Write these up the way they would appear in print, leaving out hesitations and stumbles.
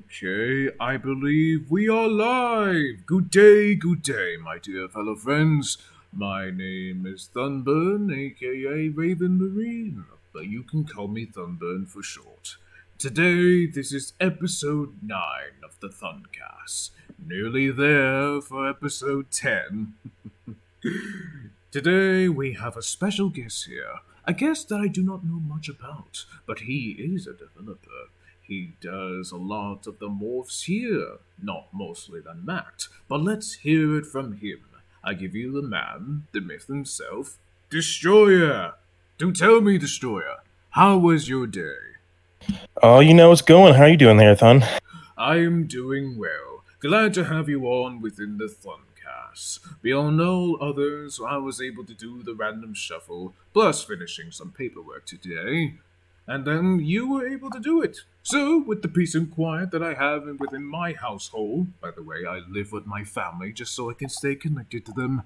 Okay, I believe we are live. Good day, my dear fellow friends. My name is Thunburn, aka Raven Marine, but you can call me Thunburn for short. Today, this is episode 9 of the Thuncast. Nearly there for episode 10. Today, we have a special guest here. A guest that I do not know much about, but he is a developer. He does a lot of the morphs here, not mostly the Mact, but let's hear it from him. I give you the man, the myth himself, Destroyer! Do tell me, Destroyer, how was your day? Oh, it's going. How are you doing there, Thun? I am doing well. Glad to have you on within the Thuncast. Beyond all others, I was able to do the random shuffle, plus finishing some paperwork today. And then you were able to do it. So, with the peace and quiet that I have within my household, by the way, I live with my family just so I can stay connected to them,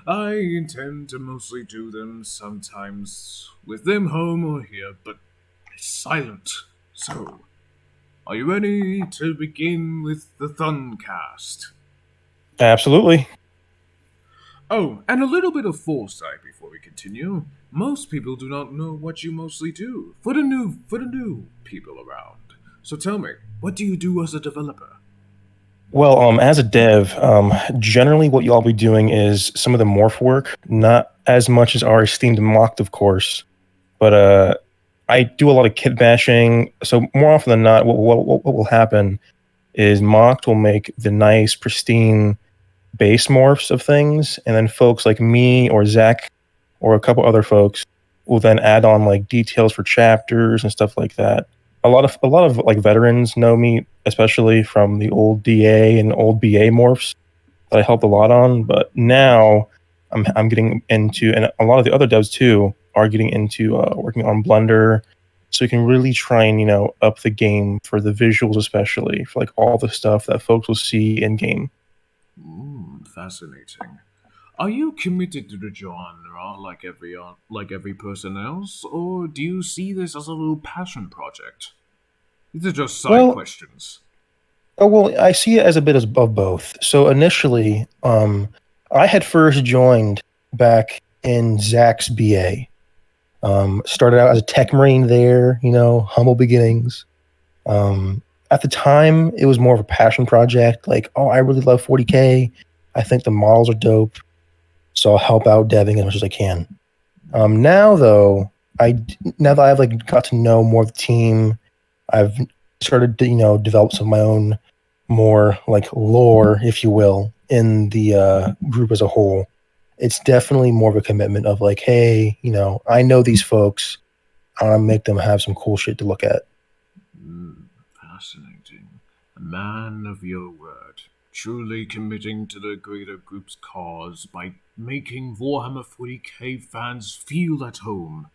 I intend to mostly do them sometimes with them home or here, but silent. So, are you ready to begin with the Thuncast? Absolutely. Oh, and a little bit of foresight before we continue. Most people do not know what you mostly do. For the new people around. So tell me, what do you do as a developer? Well, as a dev, generally what you'll be doing is some of the morph work, not as much as our esteemed mocked, of course, but I do a lot of kit bashing. So more often than not, what will happen is mocked will make the nice, pristine base morphs of things, and then folks like me or Zach or a couple other folks will then add on like details for chapters and stuff like that. A lot of like veterans know me, especially from the old DA and old BA morphs that I helped a lot on. But now I'm getting into, and a lot of the other devs too are getting into working on Blender, so you can really try and up the game for the visuals, especially for like all the stuff that folks will see in game. Fascinating. Are you committed to the genre like every person else, or do you see this as a little passion project? These are just side Well, questions. well, I see it as a bit of both. So initially, I had first joined back in Zach's BA. Started out as a tech marine there, humble beginnings. At the time, it was more of a passion project. Like, oh, I really love 40K. I think the models are dope, so I'll help out deving as much as I can. Now though, now that I've like got to know more of the team, I've started to develop some of my own more like lore, if you will, in the group as a whole. It's definitely more of a commitment of like, hey, I know these folks. I want to make them have some cool shit to look at. Fascinating. A man of your word, truly committing to the greater group's cause by making Warhammer 40k fans feel at home.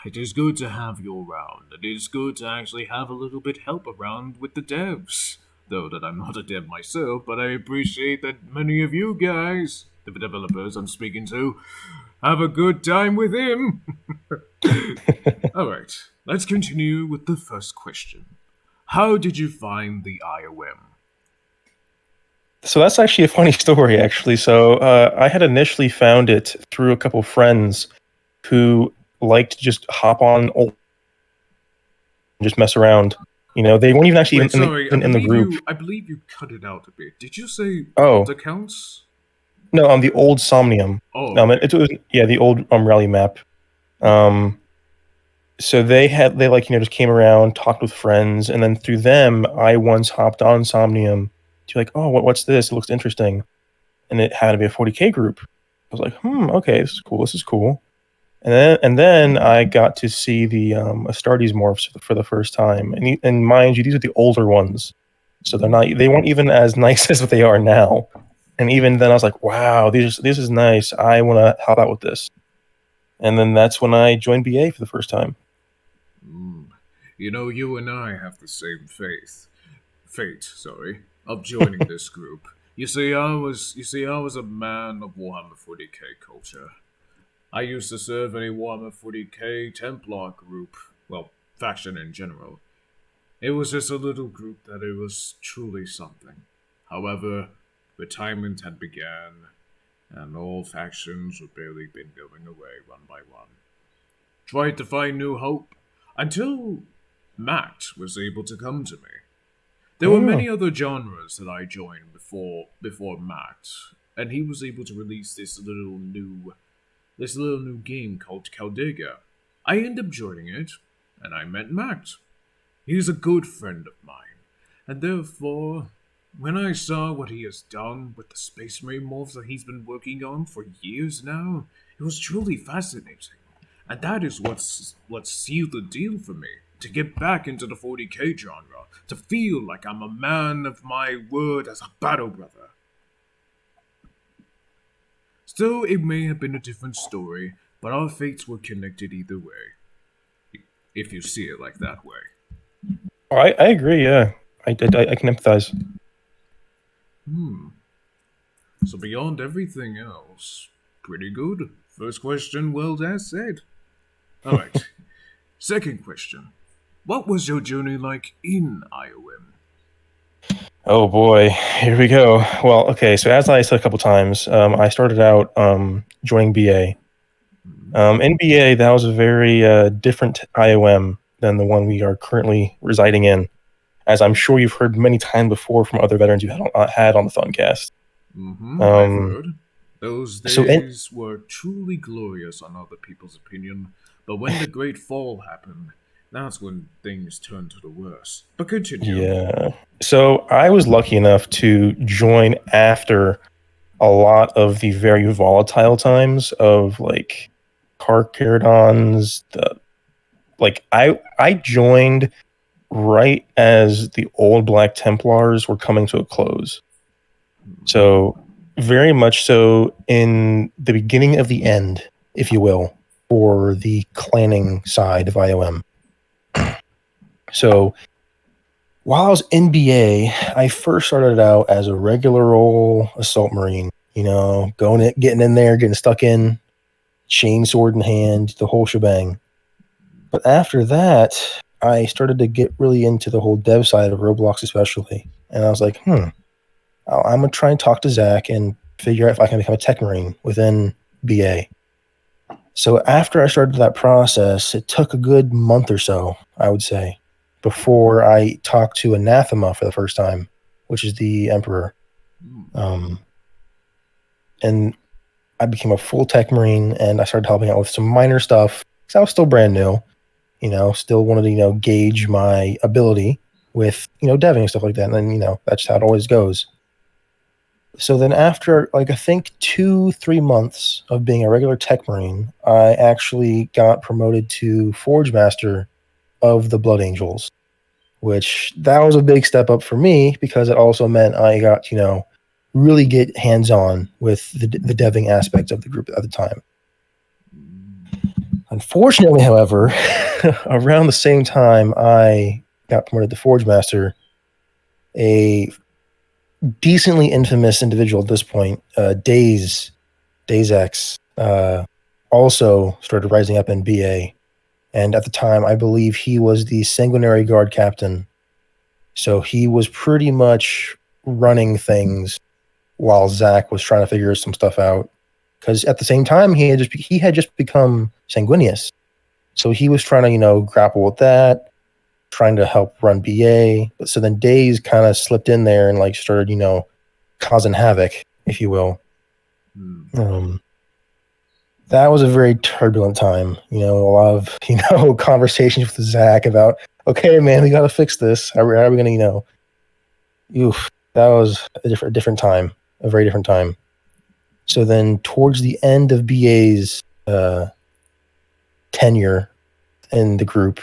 It is good to have you around. It is good to actually have a little bit help around with the devs. Though that I'm not a dev myself, but I appreciate that many of you guys, the developers I'm speaking to, have a good time with him. Alright, let's continue with the first question. How did you find the IOM? So that's actually a funny story, actually. So I had initially found it through a couple friends who liked to just hop on old and just mess around. They weren't even actually Wait, sorry, even in the group. I believe you cut it out a bit. Did you say alt Oh accounts? no, on the old Somnium. Oh, okay. It was, yeah, the old rally map. Um, so they like just came around, talked with friends, and then through them, I once hopped on Somnium to like, oh, what's this? It looks interesting, and it happened to be a 40k group. I was like, okay, this is cool. This is cool. And then I got to see the Astartes morphs for the first time, and mind you, these are the older ones, so they weren't even as nice as what they are now. And even then, I was like, wow, this is nice. I want to help out with this. And then that's when I joined BA for the first time. You know, you and I have the same fate, of joining this group. You see, I was a man of Warhammer 40k culture. I used to serve in a Warhammer 40k Templar group, well, faction in general. It was just a little group that it was truly something. However, retirement had begun, and all factions were barely been going away one by one. Tried to find new hope until Matt was able to come to me. There were Oh, many other genres that I joined before Matt, and he was able to release this little new game called Caldega. I ended up joining it, and I met Matt. He's a good friend of mine, and therefore, when I saw what he has done with the Space Marine morphs that he's been working on for years now, it was truly fascinating. And that is what sealed the deal for me. To get back into the 40k genre, to feel like I'm a man of my word as a battle brother. Still, it may have been a different story, but our fates were connected either way, if you see it like that way. I agree. Yeah, I can empathize. Hmm. So beyond everything else, pretty good. First question, well as said. Alright, second question. What was your journey like in IOM? Oh boy, here we go. Well, okay, so as I said a couple times, I started out joining BA. Hmm. In BA, that was a very different IOM than the one we are currently residing in, as I'm sure you've heard many times before from other veterans you had on the Thuncast. I've Um, heard. Those so in, days were truly glorious on other people's opinion, but when the Great Fall happened, that's when things turned to the worst. But continue. yeah, so I was lucky enough to join after a lot of the very volatile times of like Carcharodons. I joined right as the old Black Templars were coming to a close. So very much so in the beginning of the end, if you will, for the clanning side of IOM. So while I was in BA, I first started out as a regular old assault marine. You know, getting in there, getting stuck in, chainsword in hand, the whole shebang. But after that, I started to get really into the whole dev side of Roblox, especially. And I was like, I'm gonna try and talk to Zach and figure out if I can become a tech marine within BA. So after I started that process, it took a good month or so, I would say, before I talked to Anathema for the first time, which is the Emperor. Um, and I became a full tech marine, and I started helping out with some minor stuff because I was still brand new. You know, still wanted to gauge my ability with deving and stuff like that. And then that's how it always goes. So then after like I think 2-3 months of being a regular tech marine, I actually got promoted to Forge Master of the Blood Angels, which that was a big step up for me because it also meant I got really get hands on with the deving aspects of the group at the time. Unfortunately, however, around the same time I got promoted to Forge Master, a decently infamous individual at this point, Days X, also started rising up in BA. And at the time, I believe he was the Sanguinary Guard captain. So he was pretty much running things while Zach was trying to figure some stuff out. Because at the same time, he had just become Sanguinius. So he was trying to, grapple with that, trying to help run BA. But so then Days kind of slipped in there and like started, causing havoc, if you will. That was a very turbulent time. A lot of conversations with Zach about, okay, man, we got to fix this. How are we going to, oof, that was a different time, a very different time. So then, towards the end of BA's tenure in the group,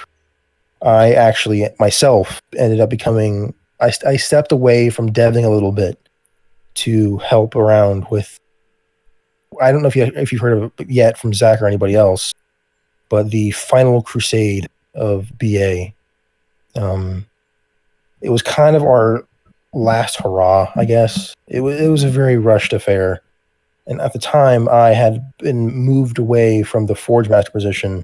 I actually myself ended up becoming. I stepped away from deving a little bit to help around with. I don't know if you've heard of it yet from Zach or anybody else, but the final crusade of BA. It was kind of our last hurrah, I guess. It was a very rushed affair, and at the time, I had been moved away from the Forge Master position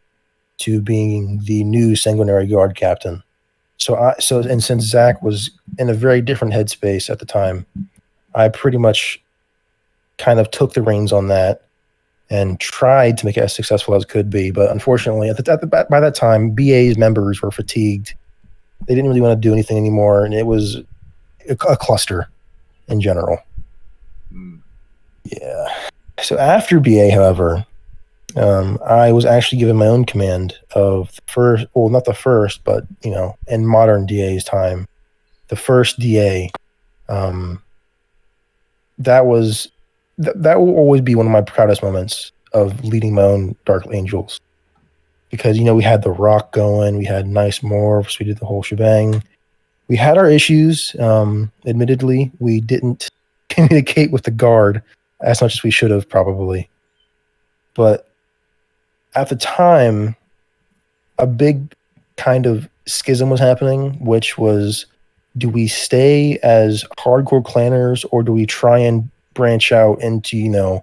to being the new Sanguinary Guard captain. And since Zach was in a very different headspace at the time, I pretty much kind of took the reins on that and tried to make it as successful as it could be. But unfortunately, by that time, BA's members were fatigued. They didn't really want to do anything anymore, and it was a cluster in general. Mm. Yeah. So after BA, however, I was actually given my own command of the first, well, not the first, but in modern DA's time, the first DA. That was that will always be one of my proudest moments of leading my own Dark Angels, because we had the Rock going, we had nice morphs, we did the whole shebang. We had our issues. Admittedly, we didn't communicate with the guard as much as we should have probably, but at the time, a big kind of schism was happening, which was, do we stay as hardcore clanners, or do we try and branch out into,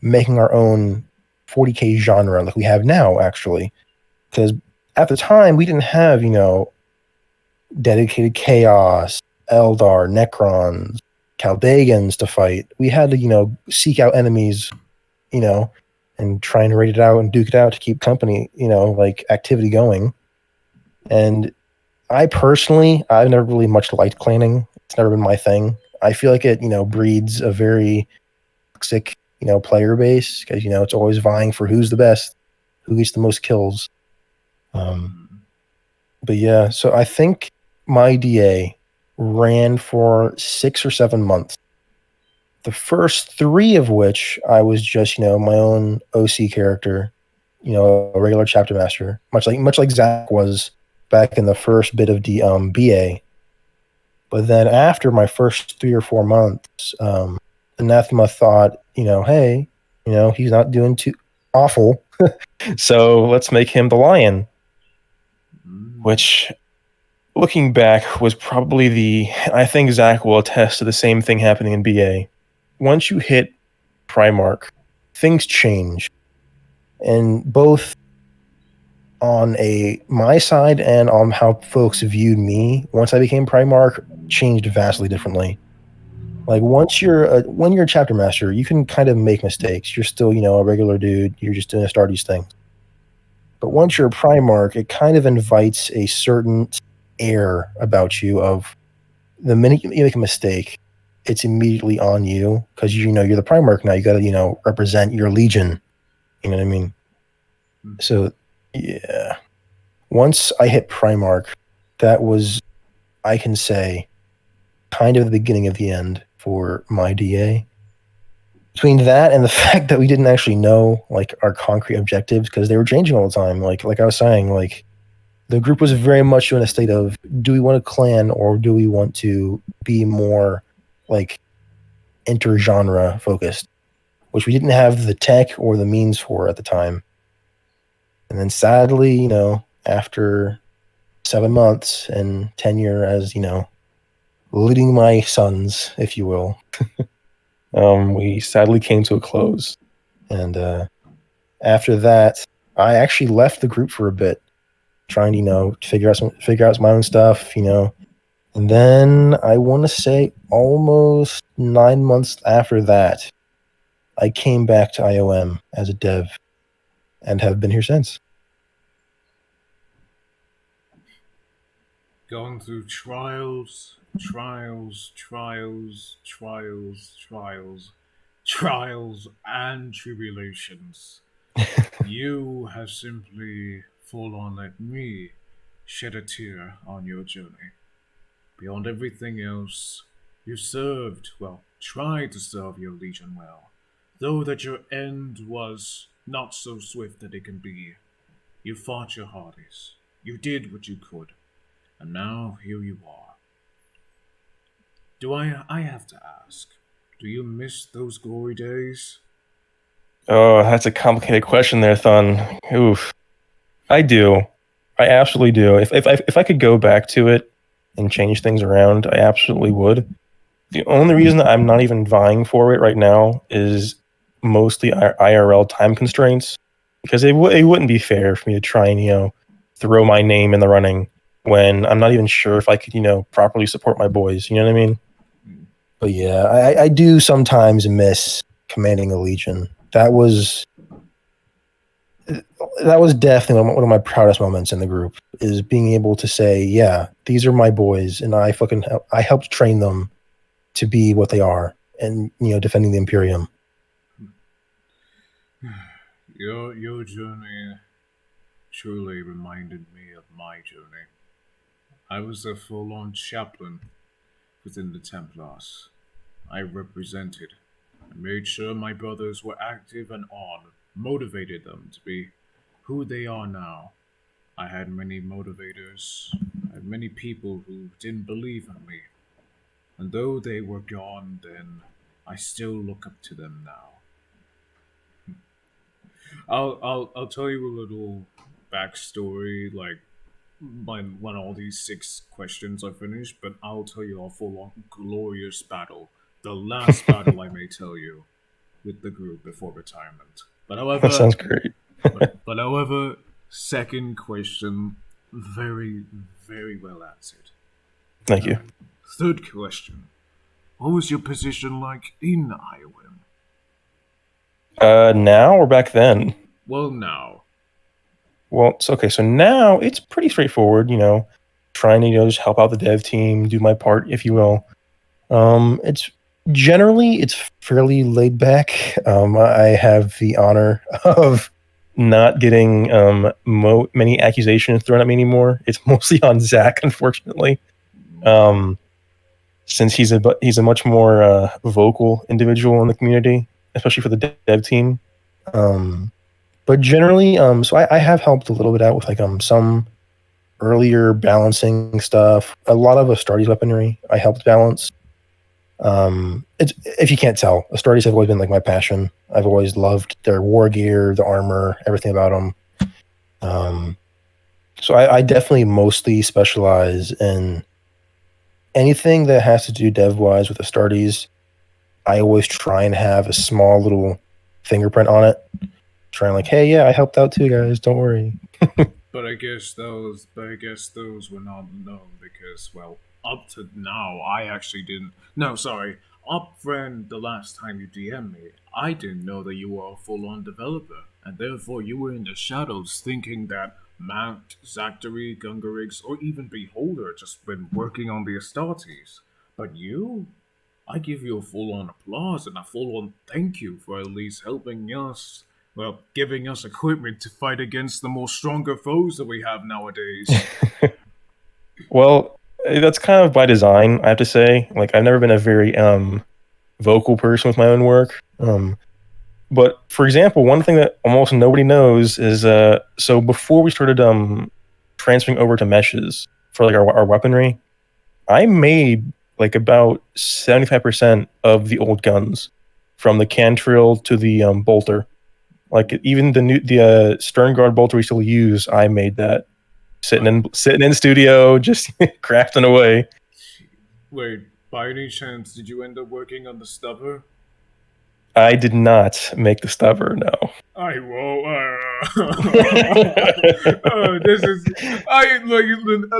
making our own 40K genre like we have now, actually? Because at the time, we didn't have, dedicated Chaos, Eldar, Necrons, Chaldegans to fight. We had to, seek out enemies, you know, and try and rate it out and duke it out to keep company, like activity going. And I've never really much liked clanning. It's never been my thing. I feel like it, breeds a very toxic, player base, because, it's always vying for who's the best, who gets the most kills. But yeah, so I think my DA ran for 6 or 7 months. The first 3 of which I was just, my own OC character, a regular chapter master, much like Zach was back in the first bit of BA. But then after my first 3 or 4 months, Anathema thought, hey, he's not doing too awful, so let's make him the lion. Which, looking back, was probably I think Zach will attest to the same thing happening in BA. Once you hit Primarch, things change. And both on my side and on how folks viewed me once I became Primarch changed vastly differently. Like when you're a chapter master, you can kind of make mistakes. You're still, a regular dude. You're just doing Astartes thing. But once you're a Primarch, it kind of invites a certain air about you of the minute you make a mistake, it's immediately on you, because you're the Primarch now. You got to represent your legion. You know what I mean? So yeah, once I hit Primarch, that was, I can say, kind of the beginning of the end for my DA. Between that and the fact that we didn't actually know like our concrete objectives, because they were changing all the time. Like I was saying, like the group was very much in a state of, do we want to clan, or do we want to be more like inter-genre focused, which we didn't have the tech or the means for at the time. And then sadly, after 7 months and tenure as, leading my sons, if you will, we sadly came to a close. And after that, I actually left the group for a bit, trying to, figure out my own stuff, And then I want to say almost 9 months after that, I came back to IOM as a dev and have been here since. Going through trials, and tribulations. You have simply full on let me shed a tear on your journey. Beyond everything else, you served, well, tried to serve your legion well, though that your end was not so swift that it can be. You fought your hardest, you did what you could, and now here you are. I have to ask, do you miss those glory days? Oh, that's a complicated question there, Thun. Oof. I do. I absolutely do. If I could go back to it and change things around, I absolutely would. The only reason that I'm not even vying for it right now is mostly IRL time constraints, because it wouldn't be fair for me to try and throw my name in the running when I'm not even sure if I could, properly support my boys. You know what I mean? Hmm. But yeah, I do sometimes miss commanding a legion. That was definitely one of my proudest moments in the group, is being able to say, yeah, these are my boys, and I helped train them to be what they are, and defending the Imperium. Your journey truly reminded me of my journey. I was a full-on chaplain within the Templars. I represented. I made sure my brothers were active and on, motivated them to be who they are now. I had many motivators. I had many people who didn't believe in me. And though they were gone then, I still look up to them now. I'll tell you a little backstory, like when all these 6 questions are finished, but I'll tell you a full on glorious battle. The last battle I may tell you with the group before retirement. But That however, sounds great. but however, second question, very, very well answered. Thank you. Third question, what was your position like in IOM? Now or back then? Well, now. Well, it's okay. So now it's pretty straightforward. Trying to just help out the dev team, do my part, if you will. It's fairly laid back. I have the honor of not getting many accusations thrown at me anymore. It's mostly on Zach, unfortunately. Since he's a much more vocal individual in the community, especially for the dev team. But generally, so I have helped a little bit out with like some earlier balancing stuff. A lot of Astartes weaponry I helped balance. It's, if you can't tell, Astartes have always been like my passion. I've always loved their war gear, the armor, everything about them. So I definitely mostly specialize in anything that has to do dev wise with Astartes. I always try and have a small little fingerprint on it. Trying like, hey, yeah, I helped out too, guys. Don't worry. But I guess those were not known because, well, up to now, I actually didn't. No, sorry. Up friend, the last time you DM'd me, I didn't know that you were a full-on developer, and therefore you were in the shadows, thinking that Mount, Zachary, Gungarix, or even Beholder just been working on the Astartes. But you, I give you a full-on applause and a full-on thank you for at least helping us, well, giving us equipment to fight against the more stronger foes that we have nowadays. Well, that's kind of by design, I have to say. Like, I've never been a very vocal person with my own work. But for example, one thing that almost nobody knows is so before we started transferring over to meshes for like our weaponry, I made like about 75% of the old guns, from the cantril to the bolter. Like even the stern guard bolter we still use, I made that sitting in studio, just crafting away. Wait, by any chance, did you end up working on the stubber? I did not make the stubber, no. I will. This is. I like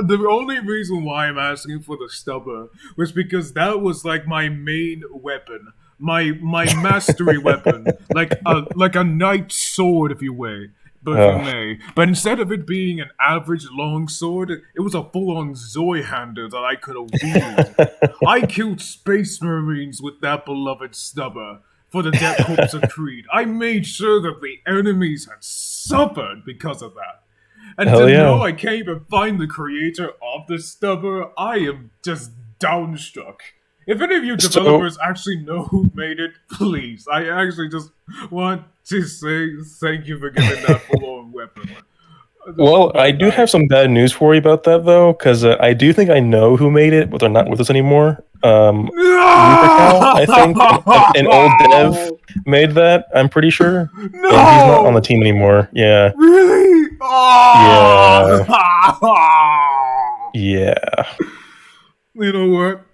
the only reason why I'm asking for the stubber was because that was like my main weapon, my mastery weapon, like a knight's sword, if you will. But if you Oh, may. But instead of it being an average long sword, it was a full-on Zoihander that I could have wielded. I killed space marines with that beloved stubber for the Death Corps of Creed. I made sure that the enemies had suffered because of that. And to hell know yeah. I can't even find the creator of the stubber, I am just downstruck. If any of you So, developers actually know who made it, please. I actually just want to say thank you for giving that full-on weapon. well, I But do have some bad news for you about that though, because I do think I know who made it, but they're not with us anymore. Rupercal, I think, an old dev No! made that. I'm pretty sure, and he's not on the No! team anymore. Yeah, Really? yeah, Oh! yeah. You know what?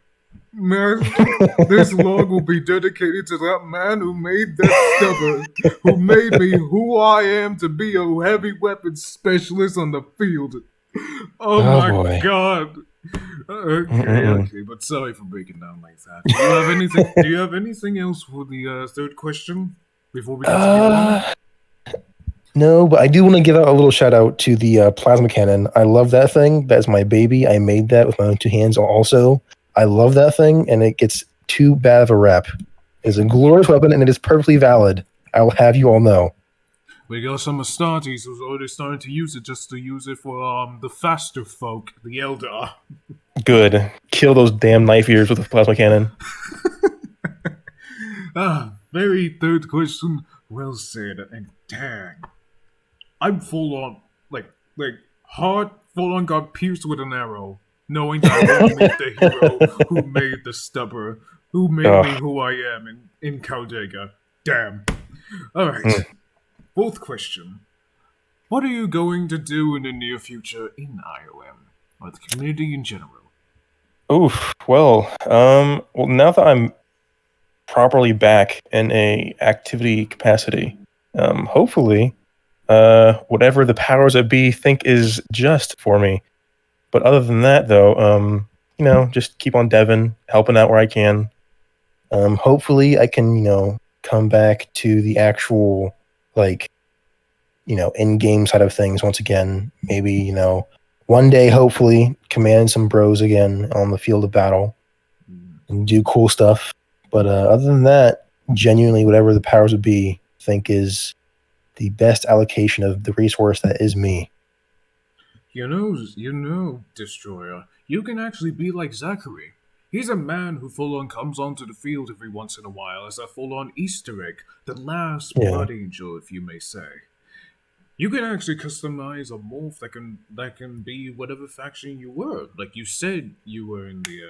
Man, this log will be dedicated to that man who made that stubber, who made me who I am to be a heavy weapons specialist on the field. Oh Oh my boy. god. Okay, Mm-mm-mm. okay, but sorry for breaking down like that. Do you have anything? Do you have anything else for the third question before we continue on? Uh, no, but I do want to give out a little shout out to the plasma cannon. I love that thing. That's my baby. I made that with my own two hands. Also, I love that thing, and it gets too bad of a rep. It's a glorious weapon, and it is perfectly valid. I will have you all know. We got some Astartes who's already starting to use it just to use it for the faster folk, the elder. Good. Kill those damn knife ears with a plasma cannon. Very third question. Well said. And dang, I'm full on like heart full on got pierced with an arrow, knowing that I will meet the hero who made the stubber, who made me Ugh. who I am in Caldega. Damn. All right. Mm. Fourth question. What are you going to do in the near future in IOM or the community in general? Oof. Well, now that I'm properly back in a activity capacity, hopefully, whatever the powers that be think is just for me. But other than that, though, just keep on deving, helping out where I can. Hopefully, I can, come back to the actual, like, in-game side of things once again. Maybe, one day, hopefully, command some bros again on the field of battle and do cool stuff. But other than that, genuinely, whatever the powers would be, think is the best allocation of the resource that is me. Destroyer, you can actually be like Zachary. He's a man who full on comes onto the field every once in a while as a full on Easter egg, the last Yeah. blood angel, if you may say. You can actually customize a morph that can be whatever faction you were. Like you said, you were in the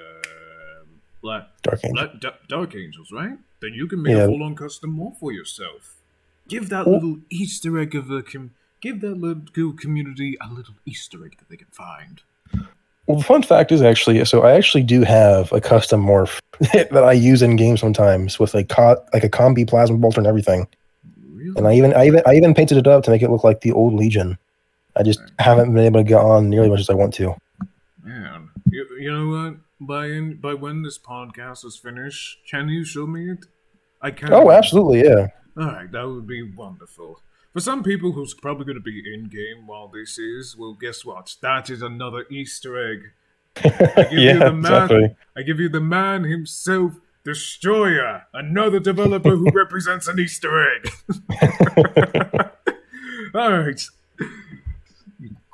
black, Dark Angel. Dark Angels, right? Then you can make a Yeah. full on custom morph for yourself. Give that Well, little Easter egg of a give that little community a little Easter egg that they can find. Well, the fun fact is actually, so I actually do have a custom morph that I use in game sometimes with like a combi plasma bolter and everything. And Really? I even painted it up to make it look like the old Legion. I just haven't been able to get on nearly as much as I want to. Man, you know what? By when this podcast is finished, can you show me it? I can. Oh, absolutely, yeah. Alright, that would be wonderful. For some people who's probably going to be in game while this is, well, guess what? That is another Easter egg. I give you Yeah, the man. exactly. I give you the man himself, Destroyer, another developer who represents an Easter egg. All right.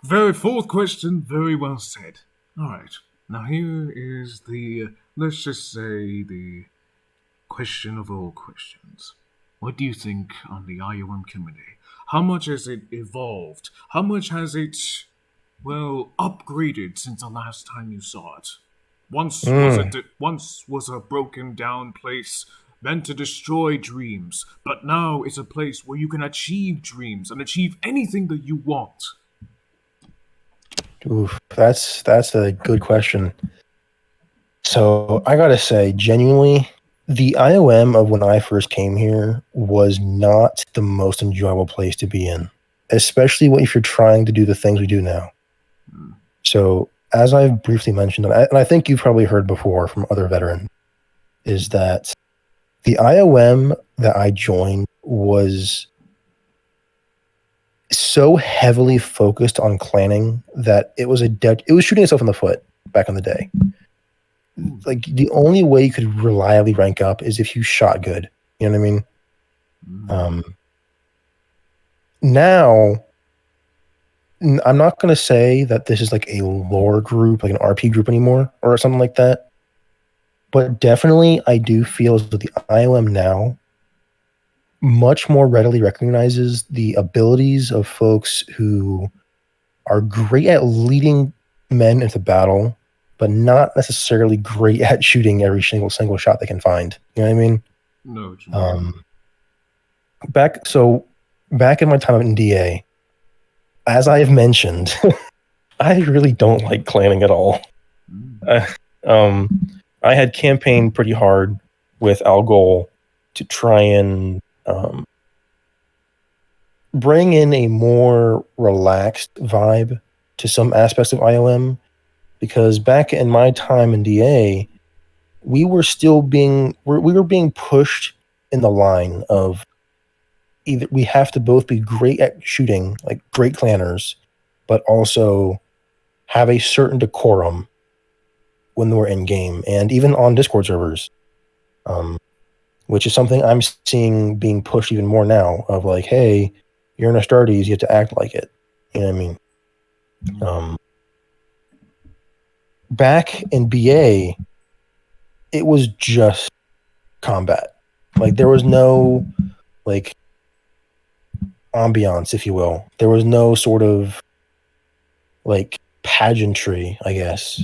Very fourth question. Very well said. All right. Now here is the let's just say the question of all questions. What do you think on the IOM community? How much has it evolved? How much has it, well, upgraded since the last time you saw it? Once was a broken down place meant to destroy dreams, but now it's a place where you can achieve dreams and achieve anything that you want. Oof, that's a good question. So I gotta say, genuinely, the IOM of when I first came here was not the most enjoyable place to be in, especially if you're trying to do the things we do now. So, as I've briefly mentioned, and I think you've probably heard before from other veterans, is that the IOM that I joined was so heavily focused on clanning that it was it was shooting itself in the foot back in the day. Like the only way you could reliably rank up is if you shot good. You know what I mean? Now, I'm not going to say that this is like a lore group, like an RP group anymore, or something like that. But definitely, I do feel as though the IOM now much more readily recognizes the abilities of folks who are great at leading men into battle, but not necessarily great at shooting every single shot they can find. You know what I mean? No, what you mean. Back in my time in DA, as I have mentioned, I really don't like clanning at all. I had campaigned pretty hard with Al Ghul to try and bring in a more relaxed vibe to some aspects of IOM because back in my time in DA, we were being pushed in the line of either we have to both be great at shooting, like great clanners, but also have a certain decorum when we're in game and even on Discord servers, um, which is something I'm seeing being pushed even more now. Of like, hey, you're in Astartes, you have to act like it. You know what I mean? Um, Back in BA, it was just combat. Like there was no like ambiance, if you will. There was no sort of like pageantry, I guess.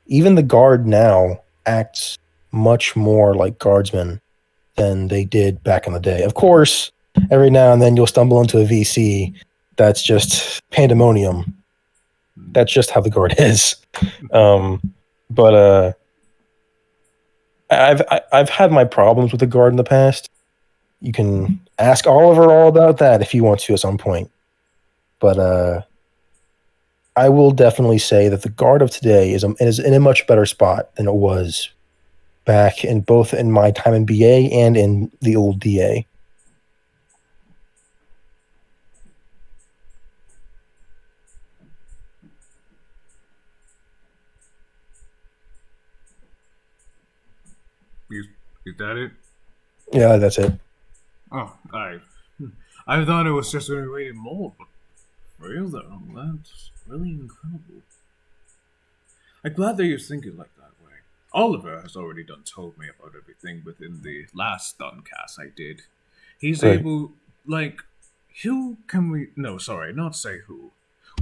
Even the guard now acts much more like guardsmen than they did back in the day. Of course, every now and then you'll stumble into a VC that's just pandemonium. That's just how the guard is. Um, but I've had my problems with the guard in the past. You can ask Oliver all about that if you want to at some point. But I will definitely say that the guard of today is in a much better spot than it was back in both in my time in BA and in the old DA. Is, is that it? Yeah, that's it. Oh, I thought it was just going to be more, but for real though, that's really incredible. I'm glad that you're thinking like that way. Oliver has already done told me about everything within the last Duncast I did. He's Right. able, like, who can we? No, sorry, not say who.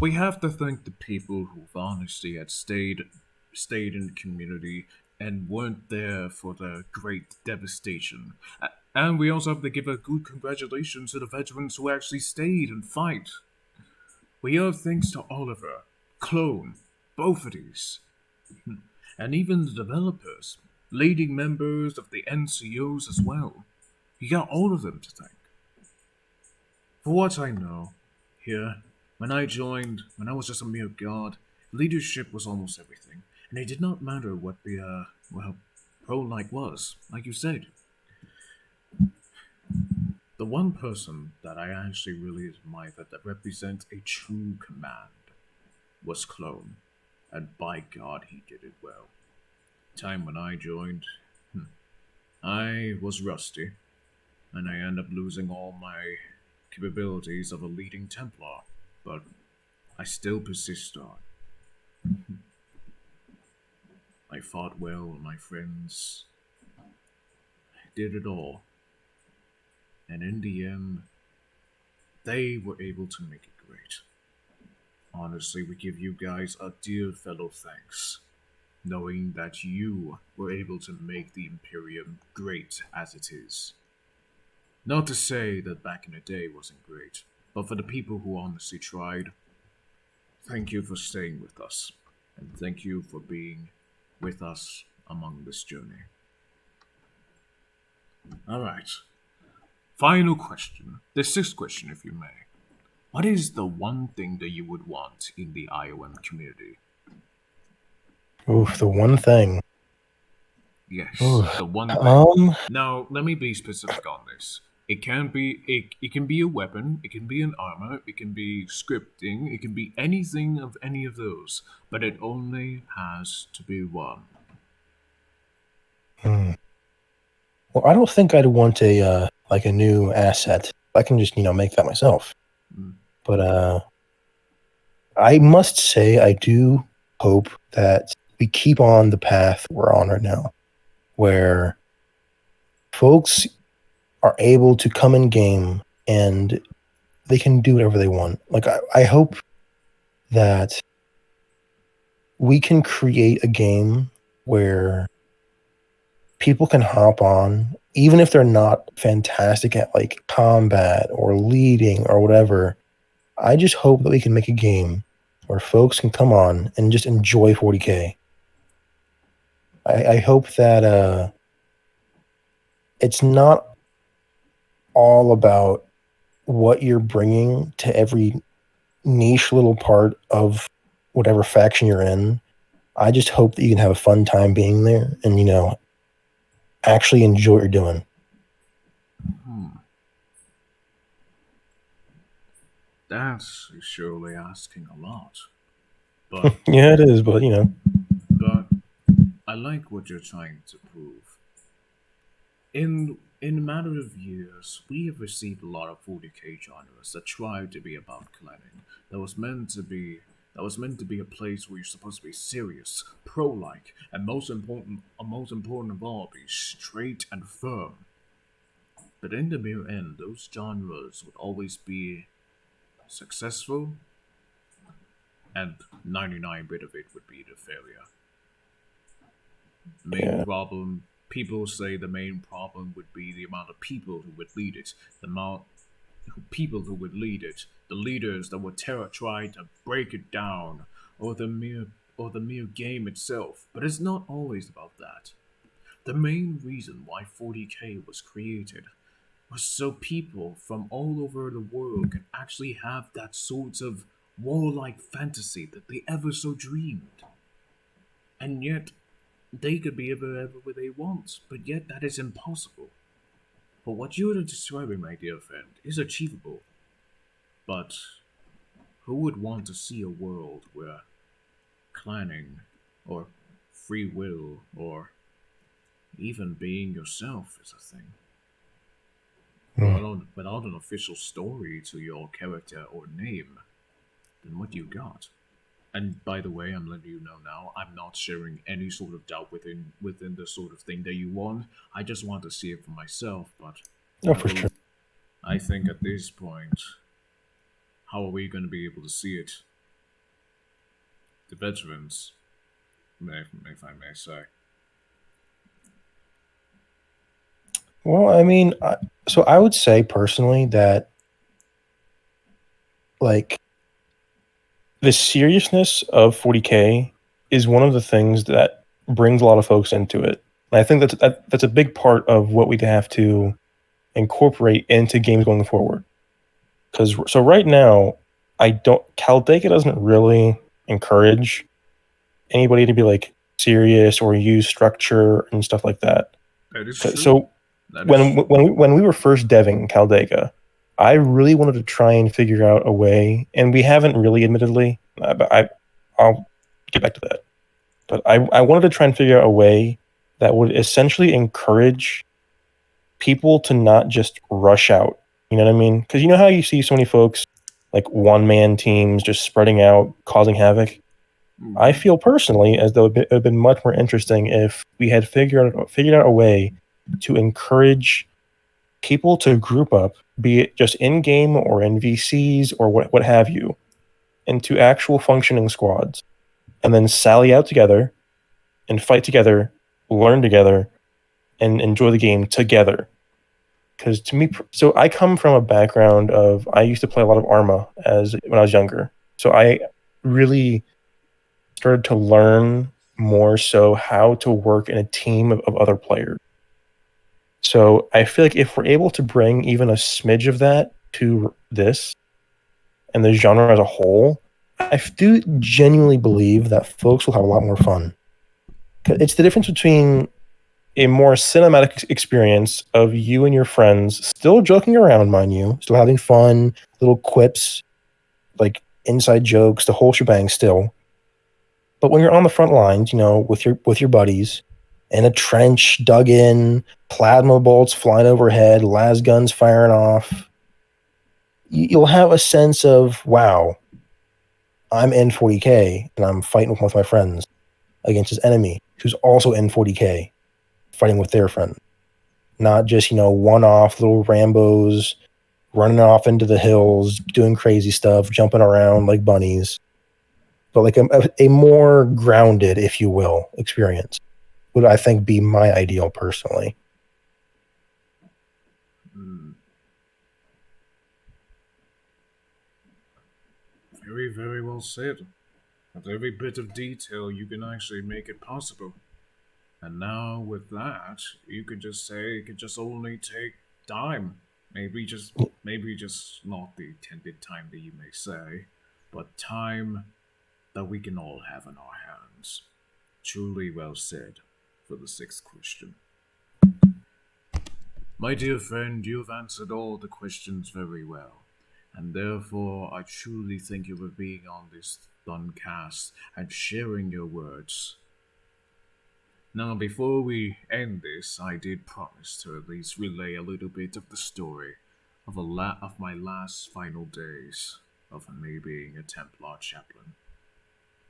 We have to thank the people who've honestly had stayed in the community and weren't there for the great devastation. And we also have to give a good congratulations to the veterans who actually stayed and fight. We owe thanks to Oliver, Clone, both of these, and even the developers, leading members of the NCOs as well. You got all of them to thank. For what I know, here, when I joined, when I was just a mere guard, leadership was almost everything, and it did not matter what the, pro-like was, like you said. The one person that I actually really admire that represents a true command was Clone, and by God, he did it well. Time when I joined, I was rusty, and I ended up losing all my capabilities of a leading Templar, but I still persist on. I fought well with my friends, I did it all, and in the end, they were able to make it great. Honestly, we give you guys a dear fellow thanks, knowing that you were able to make the Imperium great as it is. Not to say that back in the day wasn't great, but for the people who honestly tried, thank you for staying with us, and thank you for being with us among this journey. Alright. Final question. The sixth question, if you may. What is the one thing that you would want in the IOM community? Oof, the one thing. Yes, Oof. the one thing. Now, let me be specific on this. It can be a weapon, it can be an armor, it can be scripting, it can be anything of any of those, but it only has to be one. Hmm. Well, I don't think I'd want a like a new asset. I can just make that myself. Mm. But I must say I do hope that we keep on the path we're on right now, where folks are able to come in game and they can do whatever they want. Like I hope that we can create a game where people can hop on, even if they're not fantastic at like combat or leading or whatever. I just hope that we can make a game where folks can come on and just enjoy 40K. I hope that it's not all about what you're bringing to every niche little part of whatever faction you're in. I just hope that you can have a fun time being there and, actually enjoy what you're doing. Hmm, that's surely asking a lot. But Yeah, it is, but but I like what you're trying to prove. In a matter of years, we have received a lot of 40k genres that tried to be about clanning. That was meant to be that was meant to be a place where you're supposed to be serious, pro-like, and most important of all, be straight and firm. But in the mere end, those genres would always be successful, and 99 bit of it would be the failure. Main yeah, problem, people say the main problem would be the amount of people who would lead it, the amount of people who would lead it, the leaders that would try to break it down, or the mere game itself. But it's not always about that. The main reason why 40k was created was so people from all over the world can actually have that sort of warlike fantasy that they ever so dreamed. And yet, they could be wherever they want, but yet that is impossible. But what you are describing, my dear friend, is achievable. But who would want to see a world where clanning, or free will, or even being yourself is a thing? mm, Without an official story to your character or name, then what do you got? And by the way, I'm letting you know now, I'm not sharing any sort of doubt within the sort of thing that you want. I just want to see it for myself, but no, I for sure. bel I think at this point, how are we going to be able to see it? The veterans, if I may say. Well, I mean, so I would say personally that like the seriousness of 40k is one of the things that brings a lot of folks into it. And I think that's a big part of what we have to incorporate into games going forward. Because so right now, I don't Caldega doesn't really encourage anybody to be like serious or use structure and stuff like that. That is true. So That is when we were first deving Caldega, I really wanted to try and figure out a way, and we haven't really, admittedly, but I'll get back to that. But I wanted to try and figure out a way that would essentially encourage people to not just rush out. You know what I mean? Because you know how you see so many folks like one man teams just spreading out, causing havoc. I true. feel personally as though it would have been much more interesting if we had figured out a way to encourage people to group up, be it just in game or in VCs or what have you, into actual functioning squads, and then sally out together and fight together, learn together, and enjoy the game together. Because to me, so I come from a background of I used to play a lot of Arma as when I was younger, so I really started to learn more so how to work in a team of other players. So I feel like if we're able to bring even a smidge of that to this and the genre as a whole, I do genuinely believe that folks will have a lot more fun. 'Cause it's the difference between a more cinematic experience of you and your friends still joking around, mind you, still having fun, little quips, like inside jokes, the whole shebang still. But when you're on the front lines, with your buddies, in a trench dug in, plasma bolts flying overhead, las guns firing off, you'll have a sense of wow, I'm in 40k and I'm fighting with my friends against this enemy who's also in 40k, fighting with their friend. Not just one-off little Rambos running off into the hills, doing crazy stuff, jumping around like bunnies, but like a more grounded, if you will, experience would I think be my ideal personally. Mm, very, very well said. With every bit of detail, you can actually make it possible. And now with that, you could just say it could just only take time. Maybe just not the intended time that you may say, but time that we can all have in our hands. Truly well said for the sixth question. My dear friend, you have answered all the questions very well, and therefore I truly thank you for being on this thuncast and sharing your words. Now, before we end this, I did promise to at least relay a little bit of the story of my last final days of me being a Templar chaplain.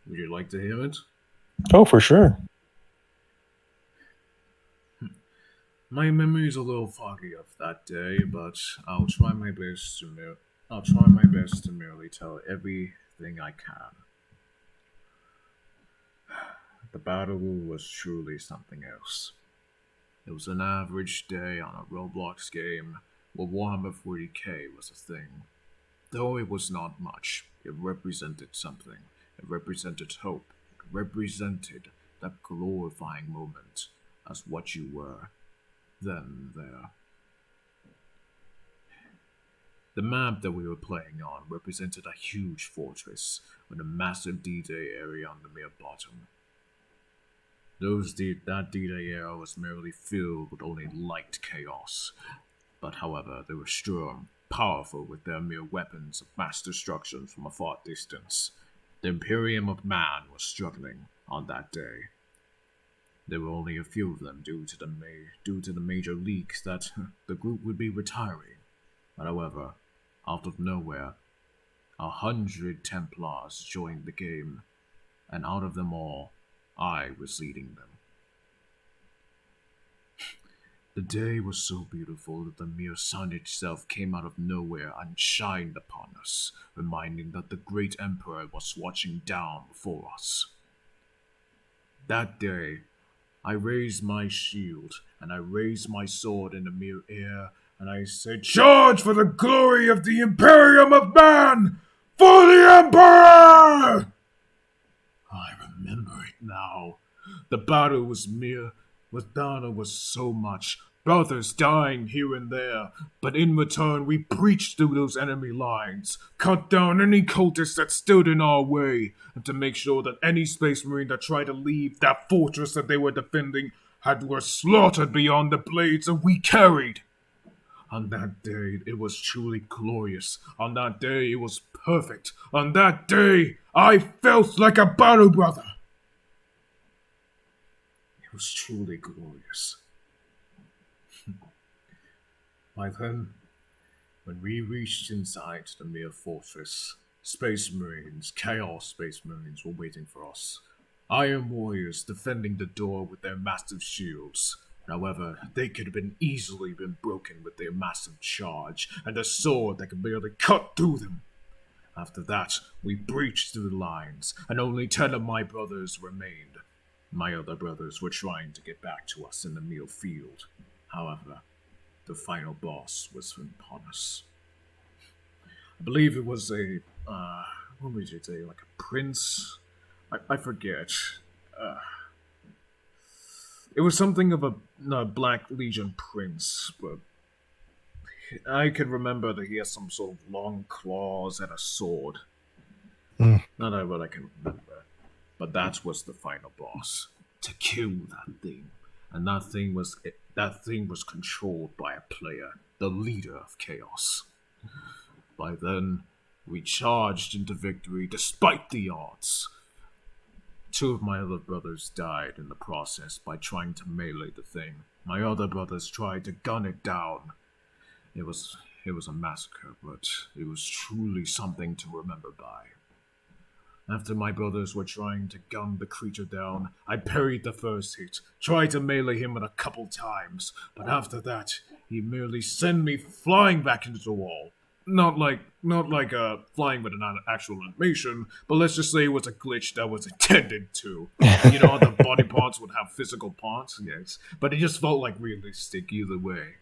Would you like to hear it? Oh, for sure. My memory's a little foggy of that day, but I'll try my best to merely tell everything I can. The battle was truly something else. It was an average day on a Roblox game where Warhammer 40k was a thing. Though it was not much, it represented something. It represented hope. It represented that glorifying moment as what you were then there. The map that we were playing on represented a huge fortress with a massive D-Day area on the mere bottom. That D-Day area was merely filled with only light chaos, but however, they were strong, powerful with their mere weapons of mass destruction from a far distance. The Imperium of Man was struggling on that day. There were only a few of them due to the major leaks that the group would be retiring. But however, out of nowhere, 100 Templars joined the game, and out of them all, I was leading them. The day was so beautiful that the mere sun itself came out of nowhere and shined upon us, reminding that the great Emperor was watching down before us. That day, I raised my shield, and I raised my sword in the mere air, and I said, "Charge for the glory of the Imperium of Man! For the Emperor!" I remember it now. The battle was so much, brothers dying here and there, but in return we breached through those enemy lines, cut down any cultists that stood in our way, and to make sure that any space marine that tried to leave that fortress that they were defending were slaughtered beyond the blades that we carried. On that day, it was truly glorious. On that day, it was perfect. On that day, I felt like a battle brother. It was truly glorious. By then, when we reached inside the mere fortress, Chaos Space Marines were waiting for us. Iron warriors defending the door with their massive shields. However, they could have easily been broken with their massive charge and a sword that could barely cut through them. After that, we breached through the lines, and only 10 of my brothers remained. My other brothers were trying to get back to us in the meal field. However, the final boss was upon us. I believe it was what would you say, like a prince? I forget. It was something of a Black Legion prince, but I can remember that he has some sort of long claws and a sword. Not what I can remember. But that was the final boss. To kill that thing. And that thing was controlled by a player, the leader of Chaos. By then, we charged into victory despite the odds. 2 of my other brothers died in the process by trying to melee the thing. My other brothers tried to gun it down. It was a massacre, but it was truly something to remember by. After my brothers were trying to gun the creature down, I parried the first hit, tried to melee him a couple times, but after that, he merely sent me flying back into the wall. Not like flying with an actual animation, but let's just say it was a glitch that was intended to. You know, the body parts would have physical parts, yes, but it just felt like realistic either way.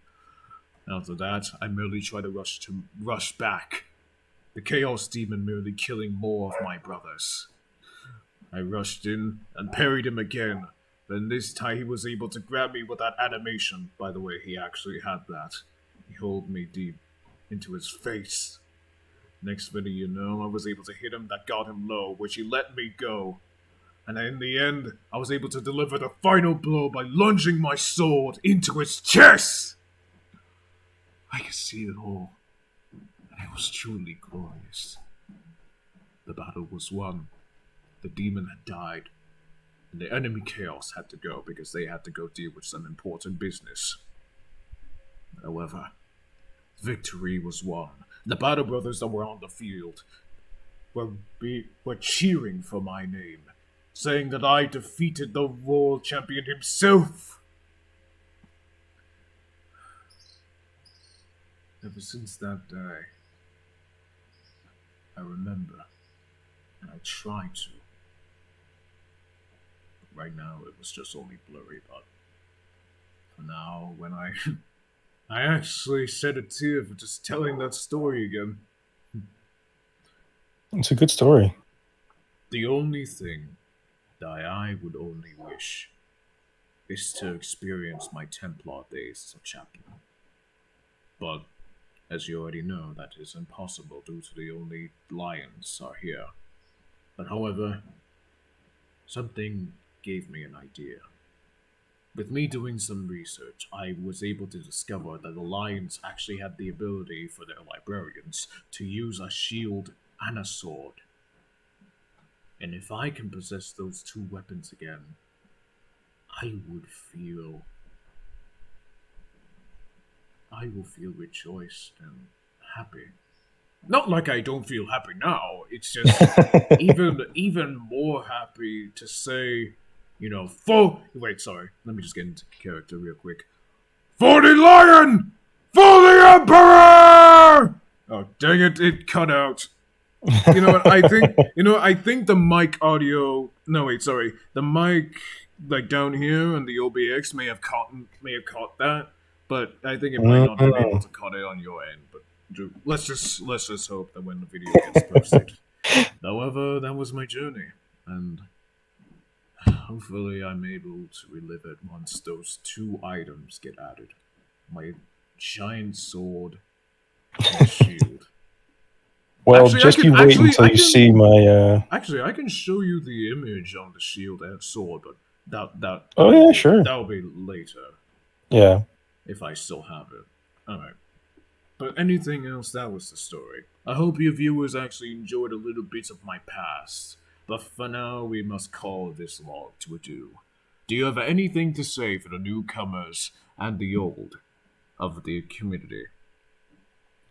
After that, I merely tried to rush back. The Chaos Demon merely killing more of my brothers. I rushed in and parried him again. Then this time he was able to grab me with that animation. By the way, he actually had that. He held me deep into his face. Next thing you know, I was able to hit him that got him low, which he let me go. And in the end, I was able to deliver the final blow by lunging my sword into his chest! I could see it all, and it was truly glorious. The battle was won. The demon had died, and the enemy Chaos had to go because they had to go deal with some important business. However, victory was won. The Battle Brothers that were on the field were cheering for my name, saying that I defeated the world champion himself. Ever since that day, I remember, and I tried to. But right now, it was just only blurry, but for now, when I actually shed a tear for just telling that story again. It's a good story. The only thing that I would only wish is to experience my Templar days as a chaplain. But, as you already know, that is impossible due to the only lions are here. But however, something gave me an idea. With me doing some research, I was able to discover that the lions actually had the ability for their librarians to use a shield and a sword. And if I can possess those two weapons again, I will feel rejoiced and happy. Not like I don't feel happy now. It's just even more happy to say, wait, sorry. Let me just get into character real quick. For the lion! For the emperor! Oh, dang it, it cut out. You know what, I think the mic audio, no wait, sorry. The mic like down here and the OBX may have caught that, but I think it might not have been able to cut it on your end, but let's just hope that when the video gets posted. However, that was my journey, and hopefully I'm able to relive it once those two items get added. My giant sword and shield. Well, actually, you wait until you see my. Actually, I can show you the image on the shield and sword, but that. Oh yeah, sure. That'll be later. Yeah. If I still have it. All right. But anything else? That was the story. I hope your viewers actually enjoyed a little bit of my past. But for now, we must call this log to a do. Do you have anything to say for the newcomers and the old of the community?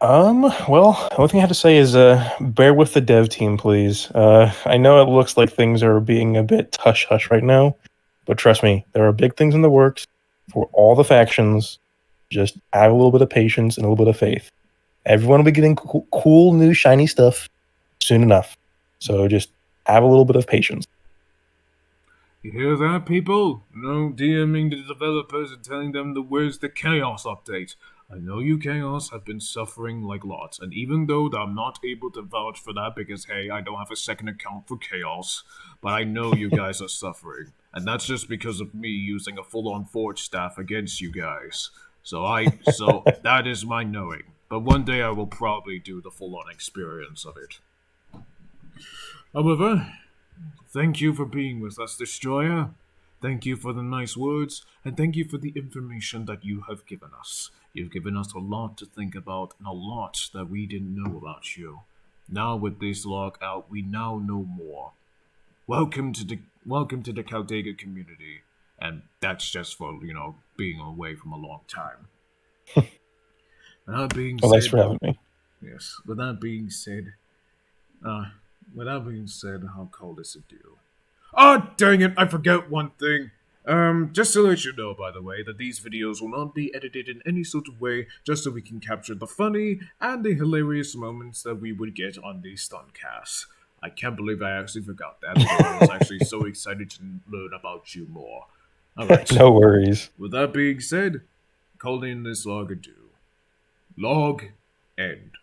Well, the only thing I have to say is, bear with the dev team, please. I know it looks like things are being a bit hush-hush right now, but trust me, there are big things in the works for all the factions. Just have a little bit of patience and a little bit of faith. Everyone will be getting cool, new, shiny stuff soon enough. So just have a little bit of patience. You hear that, people? No DMing the developers and telling them where's the Chaos update. I know you Chaos have been suffering like lots, and even though I'm not able to vouch for that because, hey, I don't have a second account for Chaos, but I know you guys are suffering, and that's just because of me using a full-on Forge staff against you guys. So that is my knowing, but one day I will probably do the full-on experience of it. However, thank you for being with us, Destroyer. Thank you for the nice words, and thank you for the information that you have given us. You've given us a lot to think about, and a lot that we didn't know about you. Now with this log out, we now know more. Welcome to the Caldega community, and that's just for, being away from a long time. Thanks for having me. Yes, with that being said, I'll call this a deal. Oh, dang it, I forgot one thing. Just to let you know, by the way, that these videos will not be edited in any sort of way, just so we can capture the funny and the hilarious moments that we would get on these thuncast. I can't believe I actually forgot that, because I was actually so excited to learn about you more. Alright. No worries. With that being said, calling this log a do. Log end.